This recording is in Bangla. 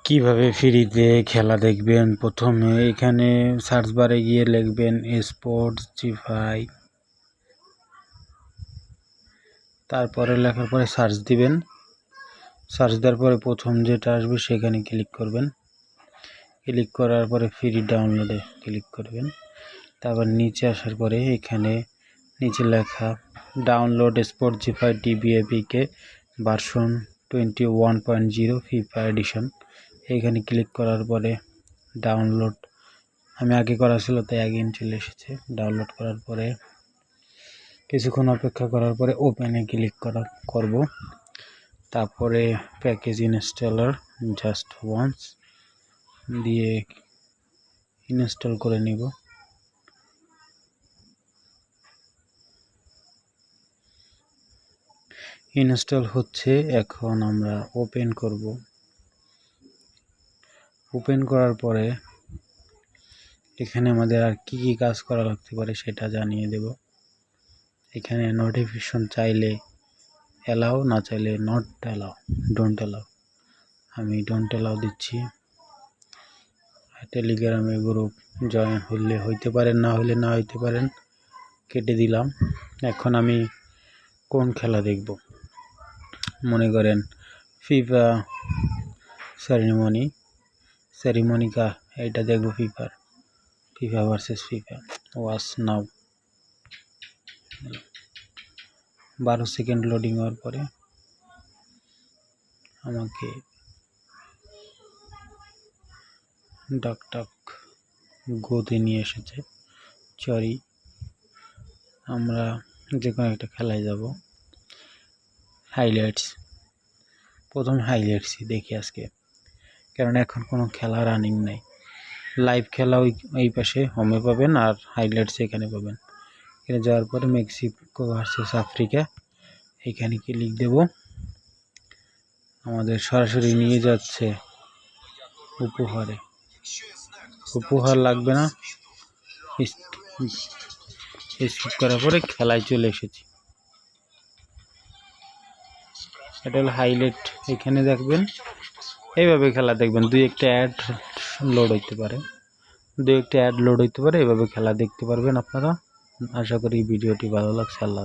কিভাবে ফ্রিতে খেলা দেখবেন? প্রথমে এখানে সার্চ বারে গিয়ে লিখবেন স্পোর্টস জিফাই, তারপরে লেখার পরে সার্চ দিবেন। সার্চ দেওয়ার পরে প্রথম যেটা আসবে সেখানে ক্লিক করবেন। ক্লিক করার পরে ফ্রি ডাউনলোডে ক্লিক করবেন। তারপর নিচে আসার পরে এখানে নিচে লেখা ডাউনলোড স্পোর্টস জিফাই TV APK version 21.0 FIFA edition. এখানে ক্লিক করার পরে ডাউনলোড আমি আগে করা ছিল তাই আগে চলে এসেছে। ডাউনলোড করার পরে কিছুক্ষণ অপেক্ষা করার পরে ওপেনে ক্লিক করব। তারপরে প্যাকেজ ইনস্টলার জাস্ট ওয়ান্স দিয়ে ইনস্টল করে নিব। ইনস্টল হচ্ছে, এখন আমরা ওপেন করব। ওপেন করার পরে এখানে আমাদের আর কি কি কাজ করা লাগতে পারে সেটা জানিয়ে দেব। এখানে নোটিফিকেশন চাইলে অ্যালাউ, না চাইলে নট অ্যালাউ, ডোন্ট অ্যালাউ। আমি ডোন্ট অ্যালাউ দিচ্ছি। টেলিগ্রামে গ্রুপ জয়েন হলে হইতে পারেন, না হলে না হইতে পারেন, কেটে দিলাম। এখন আমি কোন খেলা দেখব? মনে করেন ফিফা সেরিমনিকা এটা দেখব। ফিফা ভার্সেস ফিফা, ওয়াচ নাও। 12 সেকেন্ড লোডিং হওয়ার পরে আমাকে ডাক গোতে নিয়ে এসেছে। সরি, আমরা যে কোনো একটা খেলায় যাব। হাইলাইটস, প্রথম হাইলাইটসই দেখি আজকে, কারণ এখন কোনো খেলা রানিং নেই। লাইভ খেলা ওই পাশে হোমে পাবেন, আর হাইলাইটস এখানে পাবেন। এখানে যাওয়ার পরে মেক্সিকো ভার্সেস আফ্রিকা এখানে ক্লিক দেব। আমাদের সরাসরি নিয়ে যাচ্ছে উপহারে। উপহার লাগবে না, স্কিপ করার পরে খেলায় চলে এসেছি। এটা হলো হাইলাইট, এখানে দেখবেন। এইভাবে খেলা দেখবেন। দুই একটা অ্যাড লোড হইতে পারে, এভাবে খেলা দেখতে পারবেন আপনারা। আশা করি ভিডিওটি ভালো লাগছে। আল্লাহ।